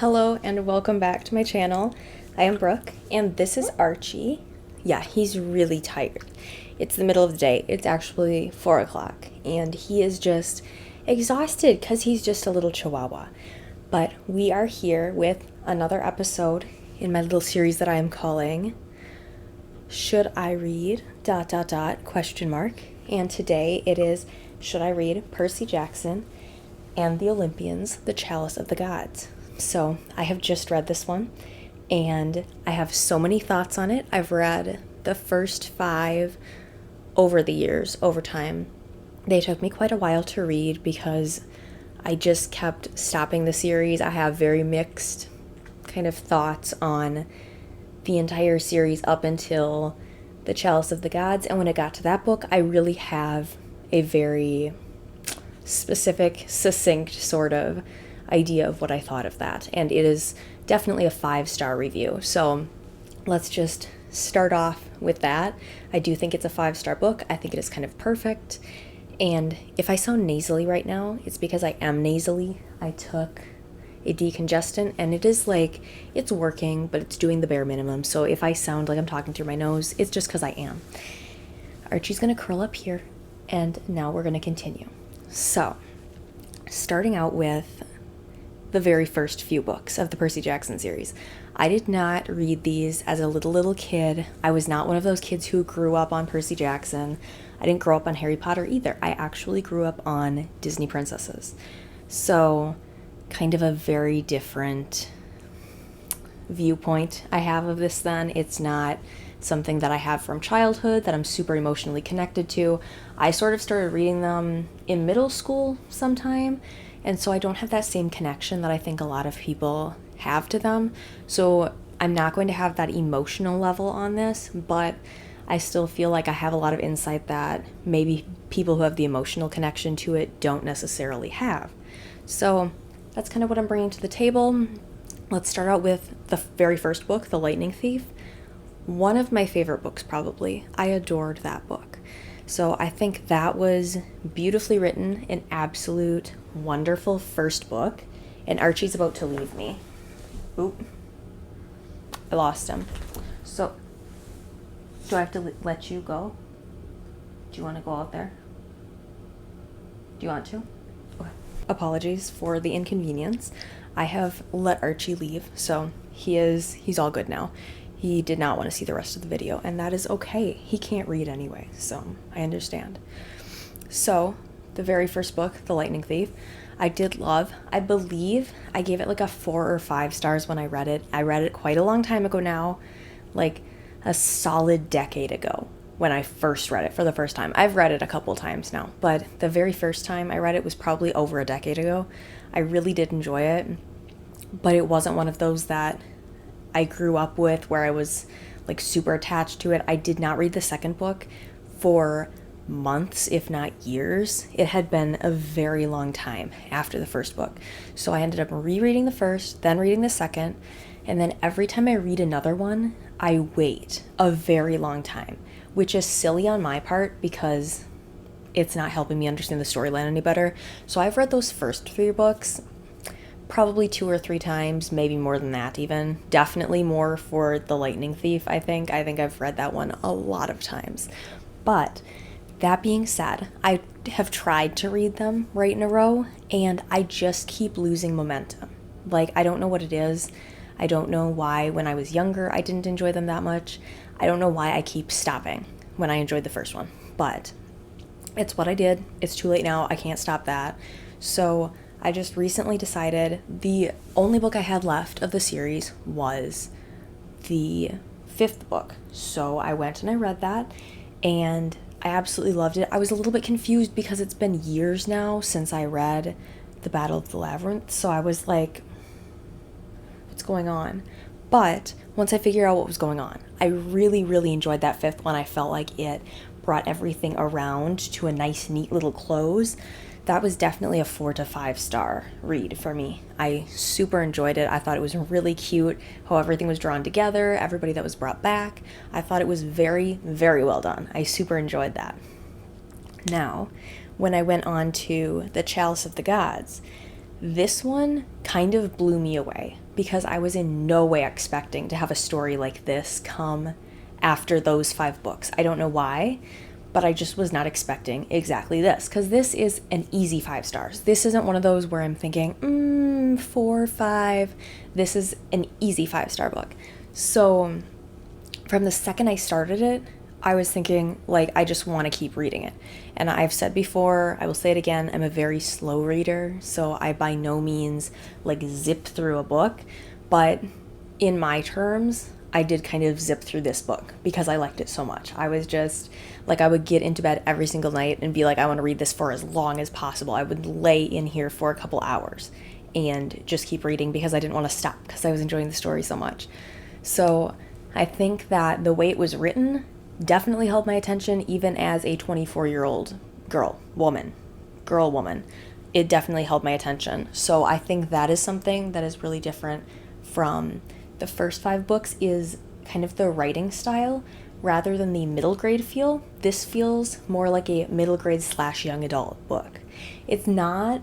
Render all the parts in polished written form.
Hello and welcome back to my channel. I am Brooke and this is Archie. Yeah, he's really tired. It's the middle of the day. It's actually 4 o'clock and he is just exhausted because he's just a little chihuahua. But we are here with another episode in my little series that I am calling Should I Read ... And today it is Should I Read Percy Jackson and the Olympians, the Chalice of the Gods. So I have just read this one and I have so many thoughts on it. I've read the first 5 over the years, over time. They took me quite a while to read because I just kept stopping the series. I have very mixed kind of thoughts on the entire series up until the Chalice of the Gods. And when it got to that book, I really have a very specific, succinct sort of idea of what I thought of that. And it is definitely a 5-star review. So let's just start off with that. I do think it's a 5-star book. I think it is kind of perfect. And if I sound nasally right now, it's because I am nasally. I took a decongestant and it is like, it's working, but it's doing the bare minimum. So if I sound like I'm talking through my nose, it's just because I am. Archie's gonna curl up here and now we're gonna continue. So, starting out with the very first few books of the Percy Jackson series. I did not read these as a little kid. I was not one of those kids who grew up on Percy Jackson. I didn't grow up on Harry Potter either. I actually grew up on Disney princesses. So, kind of a very different viewpoint I have of this then. It's not something that I have from childhood that I'm super emotionally connected to. I sort of started reading them in middle school sometime, and so I don't have that same connection that I think a lot of people have to them. So I'm not going to have that emotional level on this, but I still feel like I have a lot of insight that maybe people who have the emotional connection to it don't necessarily have. So that's kind of what I'm bringing to the table. Let's start out with the very first book, The Lightning Thief. One of my favorite books, probably. I adored that book. So I think that was beautifully written, an absolute wonderful first book. And Archie's about to leave me. Oop. I lost him. So, do I have to let you go? Do you want to go out there? Do you want to? Okay. Apologies for the inconvenience. I have let Archie leave, so he's all good now. He did not want to see the rest of the video, and that is okay. He can't read anyway, so I understand. So, the very first book, The Lightning Thief, I did love. I believe I gave it like a 4 or 5 stars when I read it. I read it quite a long time ago now, like a solid decade ago when I first read it for the first time. I've read it a couple times now, but the very first time I read it was probably over a decade ago. I really did enjoy it, but it wasn't one of those that I grew up with where I was like super attached to it. I did not read the second book for months, if not years. It had been a very long time after the first book. So I ended up rereading the first, then reading the second, and then every time I read another one, I wait a very long time, which is silly on my part because it's not helping me understand the storyline any better. So I've read those first 3 books probably 2 or 3 times, maybe more than that even. Definitely more for The Lightning Thief, I think. I think I've read that one a lot of times. But that being said, I have tried to read them right in a row, and I just keep losing momentum. Like, I don't know what it is. I don't know why when I was younger I didn't enjoy them that much. I don't know why I keep stopping when I enjoyed the first one. But it's what I did. It's too late now. I can't stop that. So I just recently decided the only book I had left of the series was the 5th book. So I went and I read that, and I absolutely loved it. I was a little bit confused because it's been years now since I read The Battle of the Labyrinth. So I was like, what's going on? But once I figured out what was going on, I really enjoyed that 5th one. I felt like it brought everything around to a nice, neat little close. That was definitely a 4 to 5 star read for me. I super enjoyed it. I thought it was really cute how everything was drawn together, everybody that was brought back. I thought it was very well done. I super enjoyed that. Now, when I went on to the Chalice of the Gods, this one kind of blew me away because I was in no way expecting to have a story like this come after those 5 books. I don't know why, but I just was not expecting exactly this, because this is an easy 5 stars. This isn't one of those where I'm thinking, 4, 5. This is an easy 5-star book. So from the second I started it, I was thinking, like, I just want to keep reading it. And I've said before, I will say it again, I'm a very slow reader, so I by no means, like, zip through a book. But in my terms, I did kind of zip through this book because I liked it so much. I was just, like, I would get into bed every single night and be like, I want to read this for as long as possible. I would lay in here for a couple hours and just keep reading because I didn't want to stop because I was enjoying the story so much. So I think that the way it was written definitely held my attention, even as a 24-year-old woman. It definitely held my attention. So I think that is something that is really different from the first 5 books, is kind of the writing style rather than the middle grade feel. This feels more like a middle grade / young adult book. It's not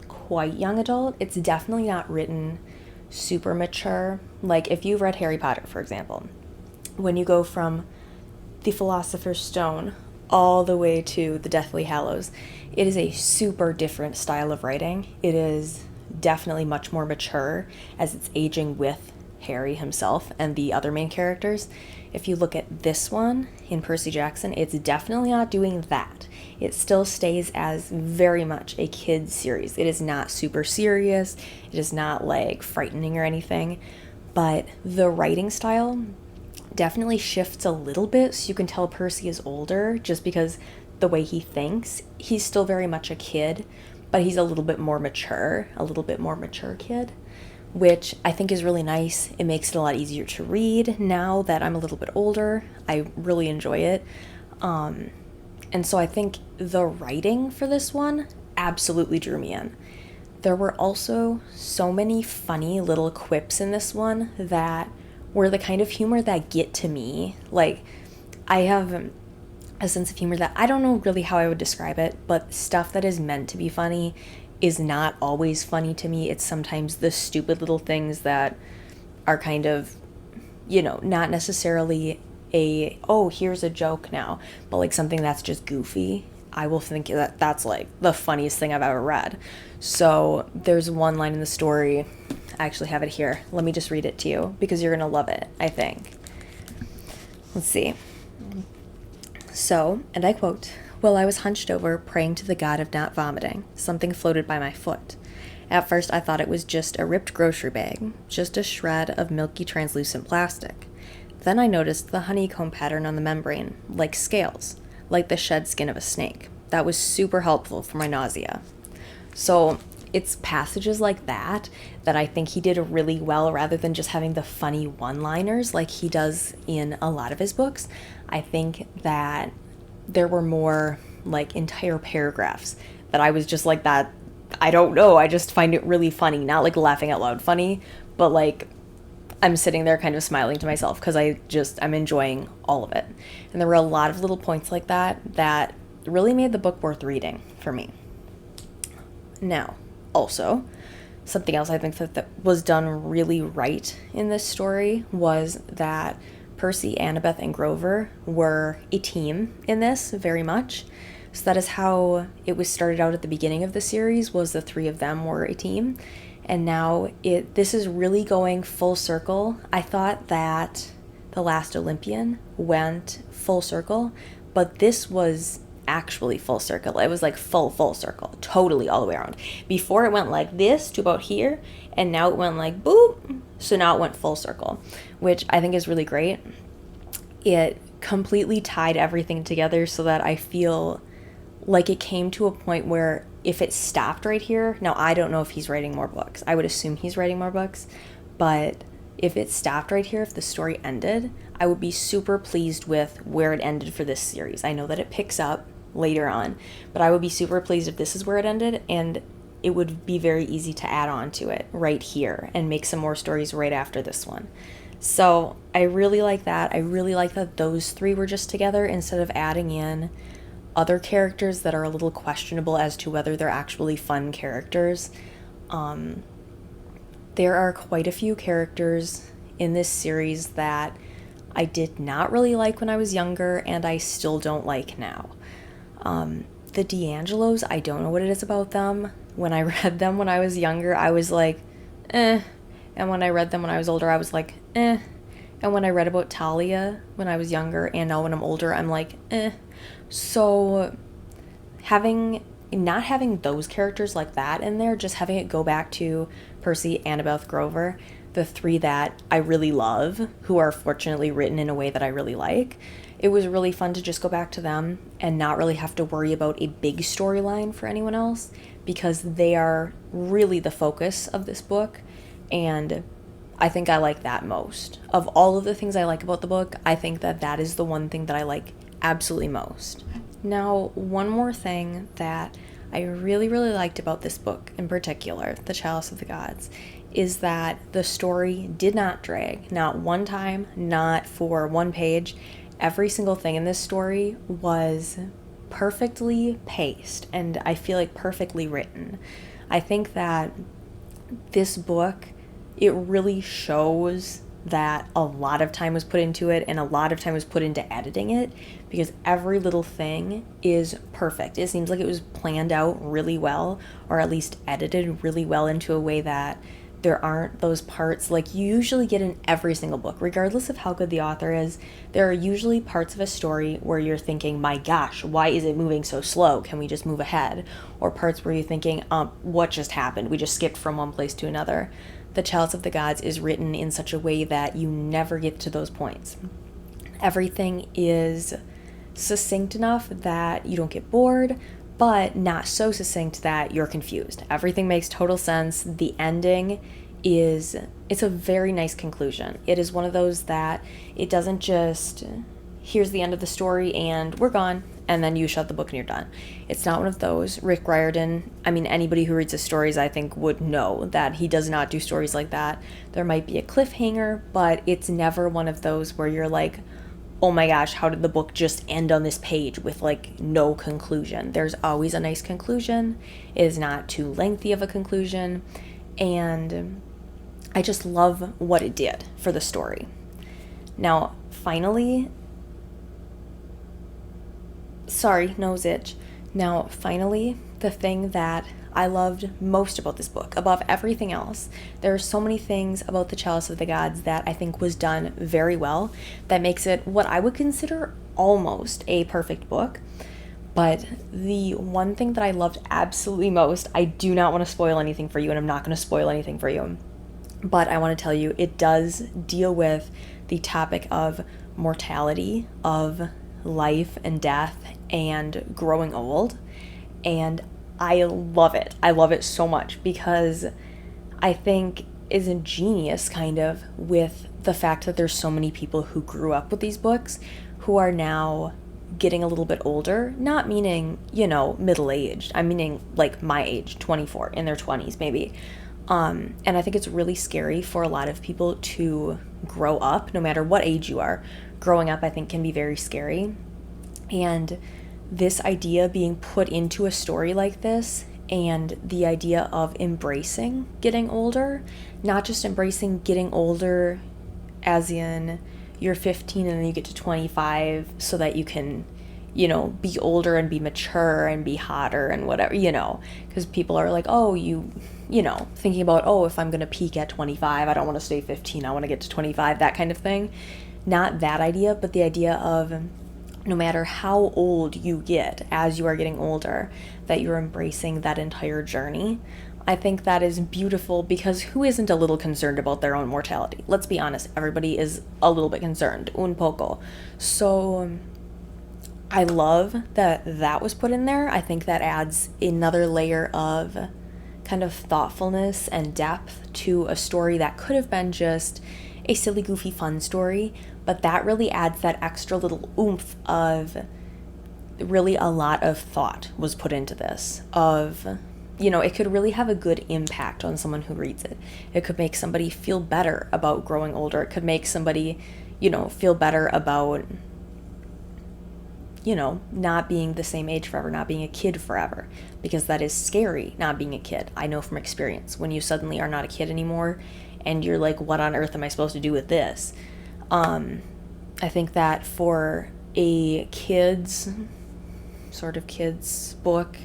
quite young adult. It's definitely not written super mature. Like if you've read Harry Potter, for example, when you go from the Philosopher's Stone all the way to the Deathly Hallows, it is a super different style of writing. It is definitely much more mature as it's aging with Harry himself and the other main characters. If you look at this one in Percy Jackson, it's definitely not doing that. It still stays as very much a kid's series. It is not super serious. It is not like frightening or anything, but the writing style definitely shifts a little bit, so you can tell Percy is older just because the way he thinks. He's still very much a kid, but he's a little bit more mature kid, which I think is really nice. It makes it a lot easier to read now that I'm a little bit older. I really enjoy it. And so I think the writing for this one absolutely drew me in. There were also so many funny little quips in this one that were the kind of humor that get to me. Like, I have a sense of humor that I don't know really how I would describe it, but stuff that is meant to be funny is not always funny to me. It's sometimes the stupid little things that are kind of, not necessarily here's a joke now, but like something that's just goofy. I will think that that's like the funniest thing I've ever read. So there's one line in the story, I actually have it here. Let me just read it to you because you're going to love it, I think. Let's see. So, and I quote, "While I was hunched over, praying to the god of not vomiting, something floated by my foot. At first I thought it was just a ripped grocery bag, just a shred of milky translucent plastic. Then I noticed the honeycomb pattern on the membrane, like scales, like the shed skin of a snake. That was super helpful for my nausea." So it's passages like that I think he did really well, rather than just having the funny one-liners like he does in a lot of his books. I think that there were more like entire paragraphs that I was just like, that, I don't know, I just find it really funny. Not like laughing out loud funny, but like I'm sitting there kind of smiling to myself because I'm enjoying all of it. And there were a lot of little points like that really made the book worth reading for me. Now, also, something else I think that was done really right in this story was that Percy, Annabeth, and Grover were a team in this, very much. So that is how it was started out at the beginning of the series, was the 3 of them were a team. And now this is really going full circle. I thought that The Last Olympian went full circle, but this was actually full circle. It was like full circle, totally all the way around. Before it went like this to about here, and now it went like boop, so now it went full circle, which I think is really great. It completely tied everything together so that I feel like it came to a point where if it stopped right here, now I don't know if he's writing more books. I would assume he's writing more books, but if it stopped right here, if the story ended, I would be super pleased with where it ended for this series. I know that it picks up later on, but I would be super pleased if this is where it ended, and it would be very easy to add on to it right here and make some more stories right after this one. So I really like that. I really like that those 3 were just together instead of adding in other characters that are a little questionable as to whether they're actually fun characters. There are quite a few characters in this series that I did not really like when I was younger, and I still don't like now. The D'Angelos, I don't know what it is about them. When I read them when I was younger, I was like, eh. And when I read them when I was older, I was like, eh. And when I read about Talia when I was younger, and now when I'm older, I'm like, eh. So not having those characters like that in there, just having it go back to Percy, Annabeth Grover, the three that I really love, who are fortunately written in a way that I really like. It was really fun to just go back to them and not really have to worry about a big storyline for anyone else, because they are really the focus of this book, and I think I like that most. Of all of the things I like about the book, I think that that is the one thing that I like absolutely most. Now, one more thing that I really, really liked about this book in particular, The Chalice of the Gods, is that the story did not drag. Not one time, not for one page. Every single thing in this story was perfectly paced, and I feel like perfectly written. I think that this book, it really shows that a lot of time was put into it, and a lot of time was put into editing it, because every little thing is perfect. It seems like it was planned out really well, or at least edited really well into a way that there aren't those parts like you usually get in every single book. Regardless of how good the author is, there are usually parts of a story where you're thinking, my gosh, why is it moving so slow? Can we just move ahead? Or parts where you're thinking, what just happened? We just skipped from one place to another. The Chalice of the Gods is written in such a way that you never get to those points. Everything is succinct enough that you don't get bored, but not so succinct that you're confused. Everything makes total sense. The ending it's a very nice conclusion. It is one of those that it doesn't just, here's the end of the story and we're gone, and then you shut the book and you're done. It's not one of those. Rick Riordan, anybody who reads his stories, I think, would know that he does not do stories like that. There might be a cliffhanger, but it's never one of those where you're like, oh my gosh, how did the book just end on this page with no conclusion? There's always a nice conclusion. It is not too lengthy of a conclusion, and I just love what it did for the story. Now, finally, the thing that I loved most about this book, above everything else, there are so many things about The Chalice of the Gods that I think was done very well, that makes it what I would consider almost a perfect book. But the one thing that I loved absolutely most, I do not want to spoil anything for you, and I'm not going to spoil anything for you, but I want to tell you, it does deal with the topic of mortality, of life and death, and growing old, and I love it. I love it so much, because I think is ingenious kind of with the fact that there's so many people who grew up with these books who are now getting a little bit older, not meaning, middle-aged. I'm meaning like my age, 24, in their 20s maybe. And I think it's really scary for a lot of people to grow up, no matter what age you are. Growing up, I think, can be very scary. And this idea being put into a story like this, and the idea of embracing getting older, not just embracing getting older as in you're 15 and then you get to 25 so that you can, be older and be mature and be hotter and whatever, because people are like, oh, thinking about, oh, if I'm going to peak at 25, I don't want to stay 15, I want to get to 25, that kind of thing. Not that idea, but the idea of no matter how old you get as you are getting older, that you're embracing that entire journey. I think that is beautiful, because who isn't a little concerned about their own mortality? Let's be honest, everybody is a little bit concerned, un poco. So I love that that was put in there. I think that adds another layer of kind of thoughtfulness and depth to a story that could have been just a silly, goofy, fun story, but that really adds that extra little oomph of really a lot of thought was put into this, of, it could really have a good impact on someone who reads it. It could make somebody feel better about growing older. It could make somebody, feel better about, not being the same age forever, not being a kid forever. because that is scary, not being a kid. I know from experience when you suddenly are not a kid anymore and you're like, what on earth am I supposed to do with this? I think that for a kids book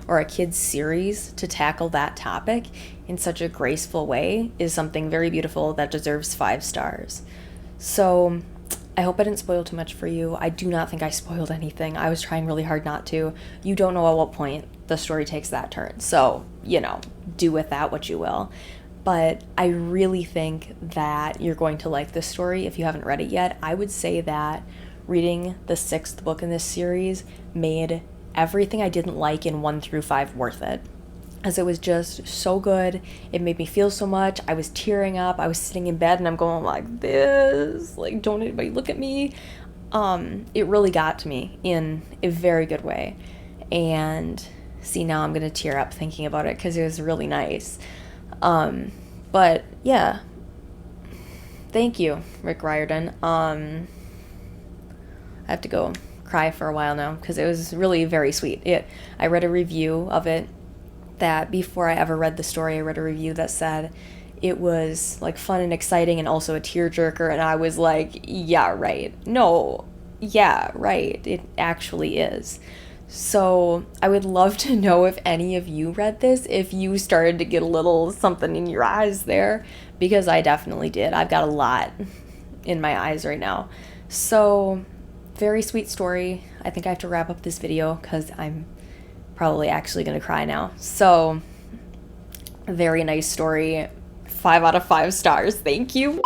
or a kids series to tackle that topic in such a graceful way is something very beautiful that deserves 5 stars. So I hope I didn't spoil too much for you. I do not think I spoiled anything. I was trying really hard not to. You don't know at what point the story takes that turn. So, do with that what you will. But I really think that you're going to like this story if you haven't read it yet. I would say that reading the 6th book in this series made everything I didn't like in 1 through 5 worth it. As it was just so good. It made me feel so much. I was tearing up. I was sitting in bed and I'm going like this. Like, don't anybody look at me. It really got to me in a very good way. And see, now I'm going to tear up thinking about it because it was really nice. But yeah, thank you, Rick Riordan. I have to go cry for a while now because it was really very sweet. I read a review of it that before I ever read the story, I read a review that said it was like fun and exciting and also a tearjerker, and I was like, yeah, right. No, yeah, right. It actually is. So I would love to know if any of you read this, if you started to get a little something in your eyes there, because I definitely did. I've got a lot in my eyes right now. So very sweet story. I think I have to wrap up this video because I'm probably actually going to cry now. So very nice story. 5 out of 5 stars. Thank you.